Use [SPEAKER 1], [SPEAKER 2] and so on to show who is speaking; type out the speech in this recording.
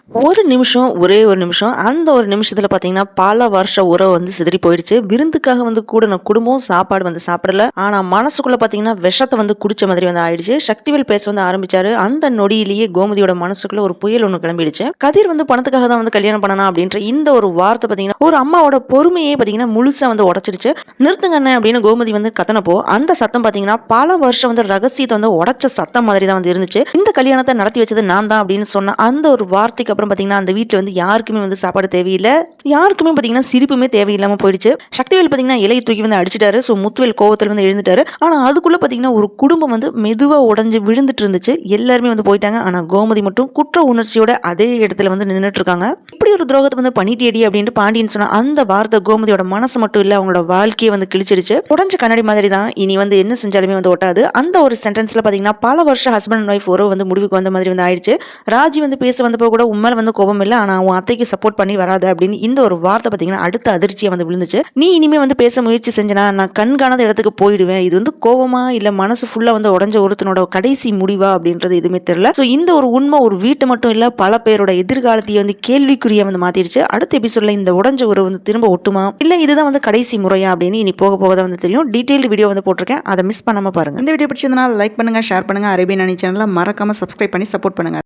[SPEAKER 1] ஒரு நிமிஷம், ஒரே ஒரு நிமிஷம். அந்த ஒரு நிமிஷத்துல பார்த்தீங்கன்னா, பல வருஷ உறவு வந்து சிதறி போயிடுச்சு. விருந்துக்காக வந்து கூடுன குடும்பம் சாப்பாடு வந்து சாப்பிடல. ஆனா மனசுக்குள்ள பார்த்தீங்கன்னா, விஷத்த வந்து குடிச்ச மாதிரி வந்து ஆயிடுச்சு. சக்திவேல் பேச வந்து ஆரம்பிச்சாரு. அந்த நொடியிலேயே கோமதியோட மனசுக்குள்ள ஒரு புயல் ஒண்ணு கிளம்பிடுச்சு. கதிர் வந்து பணத்துக்காக தான் வந்து கல்யாணம் பண்ணனா அப்படின்ற இந்த ஒரு வார்த்தை பார்த்தீங்கன்னா, ஒரு அம்மாவோட பொறுமையே பார்த்தீங்கன்னா, முழுசா வந்து உடைச்சிடுச்சு. நிறுத்துங்க அண்ணே அப்படின்னு கோமதி வந்து கத்துனப்போ, அந்த சத்தம் பார்த்தீங்கன்னா, பல வருஷம் வந்து ரகசியத்த வந்து உடைச்ச சத்தம் மாதிரி தான் வந்து இருந்துச்சு. இந்த கல்யாணத்த நடத்தி வச்சது நான் தான் அப்படின்னு சொன்ன அந்த ஒரு வார்த்தைக்கு அப்புறம் பார்த்தீங்கன்னா, அந்த வீட்ல வந்து யாருக்குமே வந்து சாப்பாடு தேவையில்ல. யாருக்குமே பார்த்தீங்கன்னா, சிரிப்புமே தேவையில்லாம போயிடுச்சு. சக்திவேல் பார்த்தீங்கன்னா, இலைய தூக்கி வந்து அடிச்சுட்டாரு. முத்துவேல் கோவத்துல வந்து எழுந்துட்டாரு. ஆனா அதுக்குள்ள பார்த்தீங்கன்னா, ஒரு குடும்பம் வந்து மெதுவா உடைஞ்சு விழுந்துட்டு இருந்துச்சு. எல்லாருமே வந்து போயிட்டாங்க. ஆனா கோமதி மட்டும் குற்ற உணர்ச்சியோட அதே இடத்துல வந்து நின்னுட்டு இருக்காங்க. இப்படி ஒரு துரோகத்தை வந்து பண்ணிட்டியடி அப்படின்ட்டு பாண்டியன் சொன்ன அந்த வார்த்தை கோமதியோட மனசு மட்டும் இல்ல, அவங்களோட வாழ்க்கையை வந்து கிழிச்சிருச்சு. உடைஞ்ச கண்ணாடி மாதிரி தான் இனி வந்து என்ன செஞ்சாலுமே வந்து ஒட்டாது. அந்த ஒரு சென்டென்ஸ்ல பார்த்தீங்கன்னா, பல வருஷம் ஹஸ்பண்ட் அண்ட் ஒய்ஃப் உறவு வந்து முடிவுக்கு வந்த மாதிரி வந்து ஆயிடுச்சு. ராஜி வந்து பேச வந்தப்போ கூட உண்மையில வந்து கோபம் இல்ல. ஆனா உன் அத்தைக்கு சப்போர்ட் பண்ணி வராத அப்படின்னு இந்த ஒரு வார்த்தை பார்த்தீங்கன்னா, அடுத்த அதிர்ச்சியா வந்து விழுந்துச்சு. நீ இனிமே வந்து பேச முயற்சி செஞ்சனா நான் கண் காணாத இடத்துக்கு போயிடுவேன். இது வந்து கோவமா இல்ல மனசு ஃபுல்லா வந்து உடைஞ்ச ஒருத்தனோட கடைசி முடிவா அப்படின்றது எதுவுமே தெரியல. இந்த ஒரு உண்மை ஒரு வீட்டு மட்டும் இல்ல, பல பேரோட எதிர்காலத்தையே வந்து கேள்விக்குறியா வந்து மாத்திடுச்சு. அடுத்த எபிசோட்ல இந்த உடைஞ்ச உறவு வந்து திரும்ப ஒட்டுமா இல்ல இதுதான் வந்து கடைசி முறையா அப்படின்னு இனி போக போக தான் வந்து தெரியும். டீடைல்டு வீடியோ வந்து போட்டிருக்கேன், அதை மிஸ் பண்ணாம பாருங்க. இந்த வீடியோ பிடிச்சிருந்தனால லைக் பண்ணுங்க, ஷேர் பண்ணுங்க. அரேபியன் அணி சேனலை மறக்காம சப்ஸ்கிரைப் பண்ணி சப்போர்ட் பண்ணுங்க.